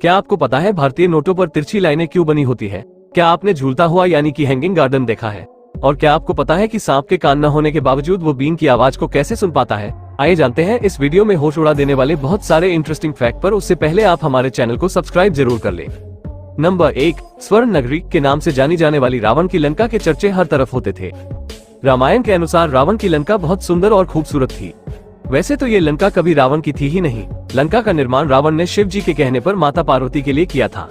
क्या आपको पता है भारतीय नोटों पर तिरछी लाइनें क्यों बनी होती है? क्या आपने झूलता हुआ यानी कि हैंगिंग गार्डन देखा है? और क्या आपको पता है कि सांप के कान न होने के बावजूद वो बीन की आवाज को कैसे सुन पाता है? आइए जानते हैं इस वीडियो में होश उड़ा देने वाले बहुत सारे इंटरेस्टिंग फैक्ट पर। उससे पहले आप हमारे चैनल को सब्सक्राइब जरूर कर लें। नंबर 1, स्वर्ण नगरी के नाम से जानी जाने वाली रावण की लंका के चर्चे हर तरफ होते थे। रामायण के अनुसार रावण की लंका बहुत सुंदर और खूबसूरत थी। वैसे तो ये लंका कभी रावण की थी ही नहीं। लंका का निर्माण रावण ने शिव जी के कहने पर माता पार्वती के लिए किया था।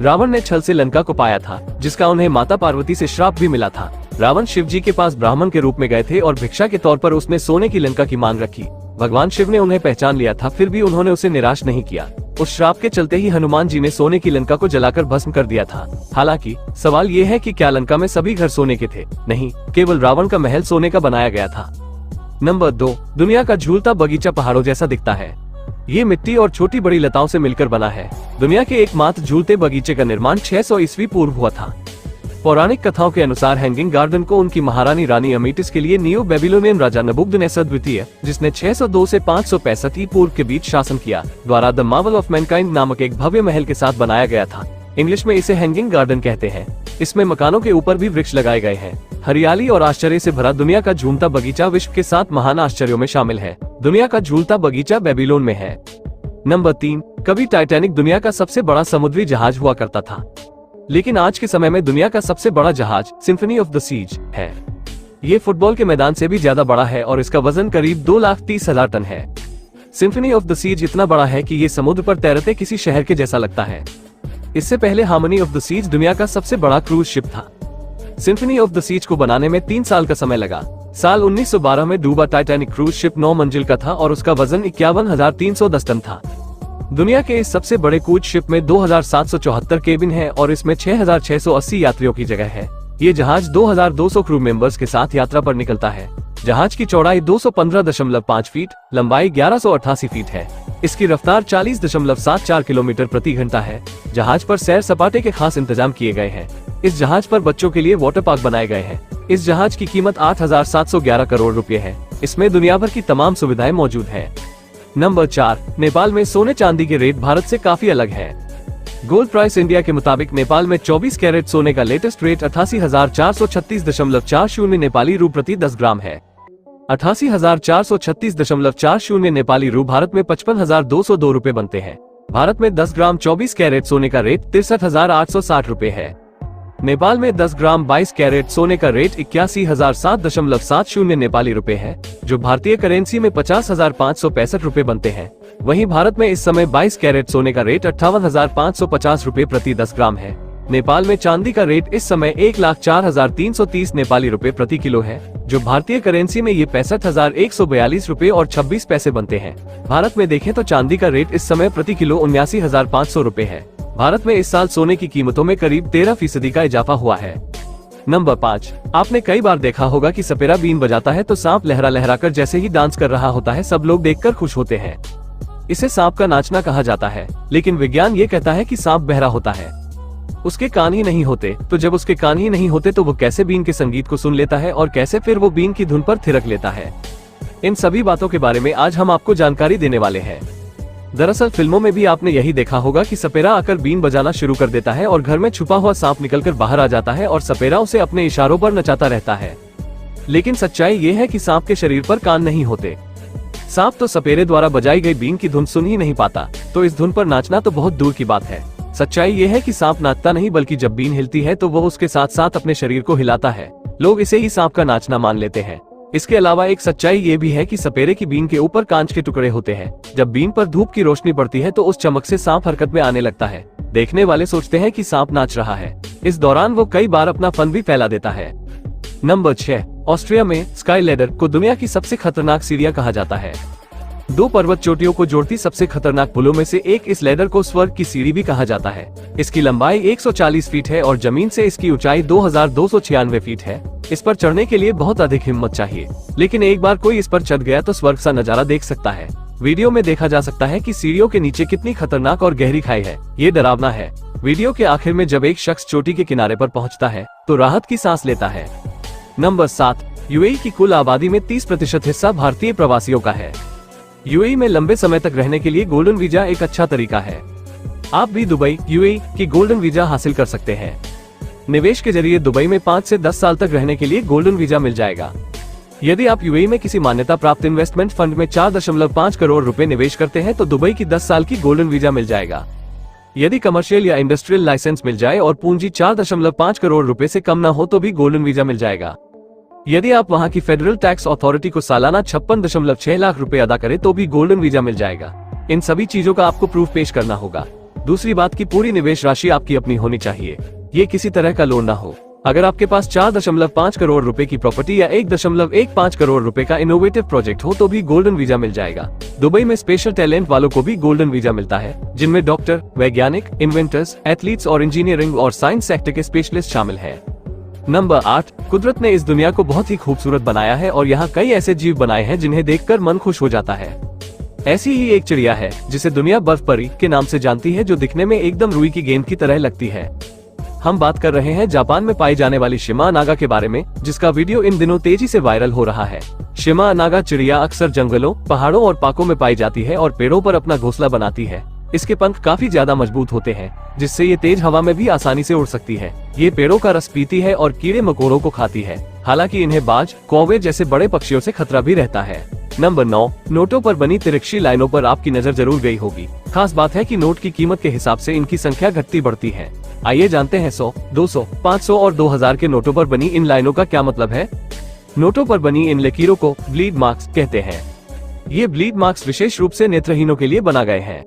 रावण ने छल से लंका को पाया था, जिसका उन्हें माता पार्वती से श्राप भी मिला था। रावण शिव जी के पास ब्राह्मण के रूप में गए थे और भिक्षा के तौर पर उसने सोने की लंका की मांग रखी। भगवान शिव ने उन्हें पहचान लिया था, फिर भी उन्होंने उसे निराश नहीं किया। उस श्राप के चलते ही हनुमान जी ने सोने की लंका को जलाकर भस्म कर दिया था। हालांकि सवाल ये है कि क्या लंका में सभी घर सोने के थे? नहीं, केवल रावण का महल सोने का बनाया गया था। नंबर 2, दुनिया का झूलता बगीचा पहाड़ों जैसा दिखता है। ये मिट्टी और छोटी बड़ी लताओं से मिलकर बना है। दुनिया के एकमात्र झूलते बगीचे का निर्माण 600 ईस्वी पूर्व हुआ था। पौराणिक कथाओं के अनुसार हैंगिंग गार्डन को उनकी महारानी रानी अमीटिस के लिए नियो बेबीलोनियन राजा नबूकदनेस्सर द्वितीय, जिसने 602 से 565 ई पूर्व के बीच शासन किया, द्वारा द मार्वल ऑफ मैनकाइंड नामक एक भव्य महल के साथ बनाया गया था। इंग्लिश में इसे हैंगिंग गार्डन कहते हैं। इसमें मकानों के ऊपर भी वृक्ष लगाए गए हैं। हरियाली और आश्चर्य से भरा दुनिया का झूलता बगीचा विश्व के 7 महान आश्चर्यों में शामिल है। दुनिया का झूलता बगीचा बेबीलोन में है। नंबर 3, कभी टाइटैनिक दुनिया का सबसे बड़ा समुद्री जहाज हुआ करता था, लेकिन आज के समय में दुनिया का सबसे बड़ा जहाज सिम्फनी ऑफ द सीज है। ये फुटबॉल के मैदान से भी ज्यादा बड़ा है और इसका वजन करीब 2,30,000 टन है। सिम्फनी ऑफ द सीज इतना बड़ा है कि ये समुद्र पर तैरते किसी शहर के जैसा लगता है। इससे पहले हार्मनी ऑफ द सीज दुनिया का सबसे बड़ा क्रूज शिप था। सिम्फनी ऑफ द सीज को बनाने में 3 साल का समय लगा। साल 1912 में डूबा टाइटैनिक क्रूज शिप 9 मंजिल का था और उसका वजन 51,310 टन था। दुनिया के इस सबसे बड़े क्रूज शिप में 2,774 केबिन है और इसमें 6,680 यात्रियों की जगह है। ये जहाज 2,200 क्रू मेंबर्स के साथ यात्रा पर निकलता है। जहाज की चौड़ाई 215.5 फीट, लंबाई 1188 फीट है। इसकी रफ्तार 40.74 किलोमीटर प्रति घंटा है। जहाज पर सैर सपाटे के खास इंतजाम किए गए हैं। इस जहाज पर बच्चों के लिए वाटर पार्क बनाए गए हैं। इस जहाज की कीमत 8,711 करोड़ रुपए है। इसमें दुनिया भर की तमाम सुविधाएं मौजूद है। नंबर 4, नेपाल में सोने चांदी के रेट भारत से काफी अलग है। गोल्ड प्राइस इंडिया के मुताबिक नेपाल में 24 कैरेट सोने का लेटेस्ट रेट 88,436.40 नेपाली रू प्रति 10 ग्राम है। 88,436.40 नेपाली रू भारत में 55,202 रुपए बनते हैं। भारत में 10 ग्राम 24 कैरेट सोने का रेट 63,860 रुपए है। नेपाल में 10 ग्राम 22 कैरेट सोने का रेट 81,007.70 नेपाली रुपए है, जो भारतीय करेंसी में 50,565 रुपए बनते हैं। वहीं भारत में इस समय 22 कैरेट सोने का रेट 58,550 रुपए प्रति 10 ग्राम है। नेपाल में चांदी का रेट इस समय 1,04,330 नेपाली रुपए प्रति किलो है, जो भारतीय करेंसी में ये 65,142 रुपए और 26 पैसे बनते हैं। भारत में देखें तो चांदी का रेट इस समय प्रति किलो 79,500 रुपए है। भारत में इस साल सोने की कीमतों में करीब 13% का इजाफा हुआ है। नंबर 5, आपने कई बार देखा होगा कि सपेरा बीन बजाता है तो सांप लहरा लहरा कर जैसे ही डांस कर रहा होता है, सब लोग देखकर खुश होते हैं। इसे सांप का नाचना कहा जाता है, लेकिन विज्ञान ये कहता है कि सांप बहरा होता है। उसके कान ही नहीं होते, तो जब उसके कान ही नहीं होते तो वो कैसे बीन के संगीत को सुन लेता है और कैसे फिर वो बीन की धुन पर थिरक लेता है? इन सभी बातों के बारे में आज हम आपको जानकारी देने वाले हैं। दरअसल फिल्मों में भी आपने यही देखा होगा कि सपेरा आकर बीन बजाना शुरू कर देता है और घर में छुपा हुआ सांप निकलकर बाहर आ जाता है और सपेरा उसे अपने इशारों पर नचाता रहता है। लेकिन सच्चाई ये है कि सांप के शरीर पर कान नहीं होते। सांप तो सपेरे द्वारा बजाई गई बीन की धुन सुन ही नहीं पाता, तो इस धुन पर नाचना तो बहुत दूर की बात है। सच्चाई ये है कि सांप नाचता नहीं, बल्कि जब बीन हिलती है तो वह उसके साथ साथ अपने शरीर को हिलाता है। लोग इसे ही सांप का नाचना मान लेते हैं। इसके अलावा एक सच्चाई ये भी है कि सपेरे की बीन के ऊपर कांच के टुकड़े होते हैं। जब बीन पर धूप की रोशनी पड़ती है तो उस चमक से सांप हरकत में आने लगता है। देखने वाले सोचते हैं कि सांप नाच रहा है। इस दौरान वो कई बार अपना फन भी फैला देता है। नंबर 6, ऑस्ट्रिया में स्काई लैडर को दुनिया की सबसे खतरनाक सीढ़ियां कहा जाता है। 2 पर्वत चोटियों को जोड़ती सबसे खतरनाक पुलों में से एक इस लैडर को स्वर्ग की सीढ़ी भी कहा जाता है। इसकी लंबाई 140 फीट है और जमीन से इसकी ऊंचाई 2,296 फीट है। इस पर चढ़ने के लिए बहुत अधिक हिम्मत चाहिए, लेकिन एक बार कोई इस पर चढ़ गया तो स्वर्ग सा नजारा देख सकता है। वीडियो में देखा जा सकता है कि सीढ़ियों के नीचे कितनी खतरनाक और गहरी खाई है। ये डरावना है। वीडियो के आखिर में जब एक शख्स चोटी के किनारे पर पहुंचता है तो राहत की सांस लेता है। नंबर 7, यूएई की कुल आबादी में 30% हिस्सा भारतीय प्रवासियों का है। यूएई में लंबे समय तक रहने के लिए गोल्डन वीजा एक अच्छा तरीका है। आप भी दुबई यूएई की गोल्डन वीजा हासिल कर सकते हैं। निवेश के जरिए दुबई में 5 से 10 साल तक रहने के लिए गोल्डन वीजा मिल जाएगा। यदि आप यूएई में किसी मान्यता प्राप्त इन्वेस्टमेंट फंड में 4.5 करोड़ रुपए निवेश करते हैं तो दुबई की 10 साल की गोल्डन वीजा मिल जाएगा। यदि कमर्शियल या इंडस्ट्रियल लाइसेंस मिल जाए और पूंजी 4.5 करोड़ रुपए से कम न हो तो भी गोल्डन वीजा मिल जाएगा। यदि आप वहां की फेडरल टैक्स अथॉरिटी को सालाना 56.6 लाख रुपए अदा करें तो भी गोल्डन वीजा मिल जाएगा। इन सभी चीजों का आपको प्रूफ पेश करना होगा। दूसरी बात की पूरी निवेश राशि आपकी अपनी होनी चाहिए, ये किसी तरह का लोन ना हो। अगर आपके पास 4.5 करोड़ रुपए की प्रॉपर्टी या 1.15 करोड़ रुपए का इनोवेटिव प्रोजेक्ट हो तो भी गोल्डन वीजा मिल जाएगा। दुबई में स्पेशल टैलेंट वालों को भी गोल्डन वीजा मिलता है, जिनमें डॉक्टर, वैज्ञानिक, इन्वेंटर्स, एथलीट्स और इंजीनियरिंग और साइंस सेक्टर के स्पेशलिस्ट शामिल हैं। नंबर 8, कुदरत ने इस दुनिया को बहुत ही खूबसूरत बनाया है और यहाँ कई ऐसे जीव बनाए हैं जिन्हें देखकर मन खुश हो जाता है। ऐसी ही एक चिड़िया है जिसे दुनिया बर्फ परी के नाम से जानती है, जो दिखने में एकदम रुई की गेंद की तरह लगती है। हम बात कर रहे हैं जापान में पाई जाने वाली शिमा नागा के बारे में, जिसका वीडियो इन दिनों तेजी से वायरल हो रहा है। शिमा नागा चिड़िया अक्सर जंगलों, पहाड़ों और पाकों में पाई जाती है और पेड़ों पर अपना घोंसला बनाती है। इसके पंख काफी ज्यादा मजबूत होते हैं, जिससे ये तेज हवा में भी आसानी से उड़ सकती है। ये पेड़ों का रस पीती है और कीड़े मकोड़ों को खाती है। हालांकि इन्हें बाज, कौवे जैसे बड़े पक्षियों से खतरा भी रहता है। नंबर 9, नोटों पर बनी तिरछी लाइनों पर आपकी नजर जरूर गई होगी। खास बात है कि नोट की कीमत के हिसाब से इनकी संख्या घटती बढ़ती है। आइए जानते हैं 100, 200, 500 और 2000 के नोटों पर बनी इन लाइनों का क्या मतलब है। नोटों पर बनी इन लकीरों को ब्लीड मार्क्स कहते हैं। ये ब्लीड मार्क्स विशेष रूप से नेत्रहीनों के लिए बना गए हैं।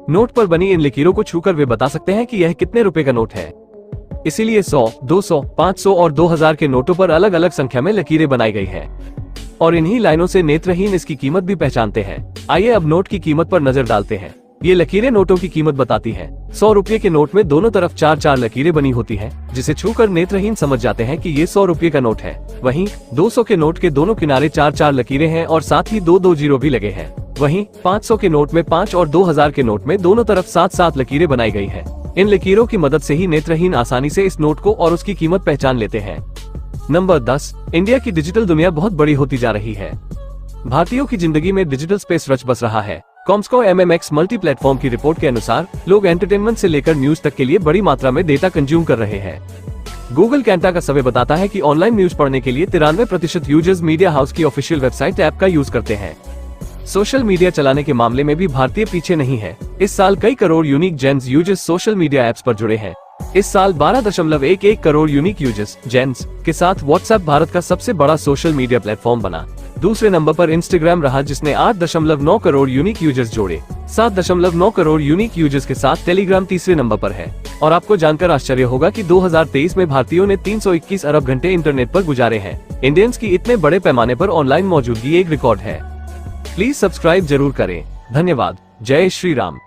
नोट पर बनी इन लकीरों को छूकर वे बता सकते हैं कि यह कितने रुपए का नोट है। इसीलिए 100, 200, 500 और 2000 के नोटों पर अलग अलग संख्या में लकीरें बनाई गई हैं और इन्हीं लाइनों से नेत्रहीन इसकी कीमत भी पहचानते हैं। आइए अब नोट की कीमत पर नजर डालते हैं। ये लकीरें नोटों की कीमत बताती हैं। 100 रुपये के नोट में दोनों तरफ 4-4 लकीरें बनी होती हैं, जिसे छूकर नेत्रहीन समझ जाते हैं कि ये 100 रुपये का नोट है। वहीं 200 के नोट के दोनों किनारे 4-4 लकीरें हैं और साथ ही 2-2 जीरो भी लगे हैं। वहीं 500 के नोट में 5 और 2000 के नोट में दोनों तरफ 7-7 लकीरें बनाई गई हैं। इन लकीरों की मदद से ही नेत्रहीन आसानी से इस नोट को और उसकी कीमत पहचान लेते हैं। नंबर 10, इंडिया की डिजिटल दुनिया बहुत बड़ी होती जा रही है। भारतीयों की जिंदगी में डिजिटल स्पेस रच बस रहा है। कॉम्स्को MMX मल्टी प्लेटफॉर्म की रिपोर्ट के अनुसार लोग एंटरटेनमेंट से लेकर न्यूज तक के लिए बड़ी मात्रा में डेटा कंज्यूम कर रहे हैं। गूगल कैंटा का सर्वे बताता है कि ऑनलाइन न्यूज पढ़ने के लिए 93% यूजर्स मीडिया हाउस की ऑफिशियल वेबसाइट ऐप का यूज करते हैं। सोशल मीडिया चलाने के मामले में भी भारतीय पीछे नहीं है। इस साल कई करोड़ यूनिक जेन्स यूजर्स सोशल मीडिया एप्स पर जुड़े हैं। इस साल 12.11 करोड़ यूनिक यूजर्स जेन्स के साथ व्हाट्सएप भारत का सबसे बड़ा सोशल मीडिया प्लेटफॉर्म बना। दूसरे नंबर पर इंस्टाग्राम रहा, जिसने 8.9 करोड़ यूनिक यूजर्स जोड़े। 7.9 करोड़ यूनिक यूजर्स के साथ टेलीग्राम तीसरे नंबर पर है। और आपको जानकर आश्चर्य होगा कि 2023 में भारतीयों ने 321 अरब घंटे इंटरनेट पर गुजारे हैं। इंडियंस की इतने बड़े पैमाने पर ऑनलाइन मौजूदगी एक रिकॉर्ड है। प्लीज सब्सक्राइब जरूर करें। धन्यवाद। जय श्री राम।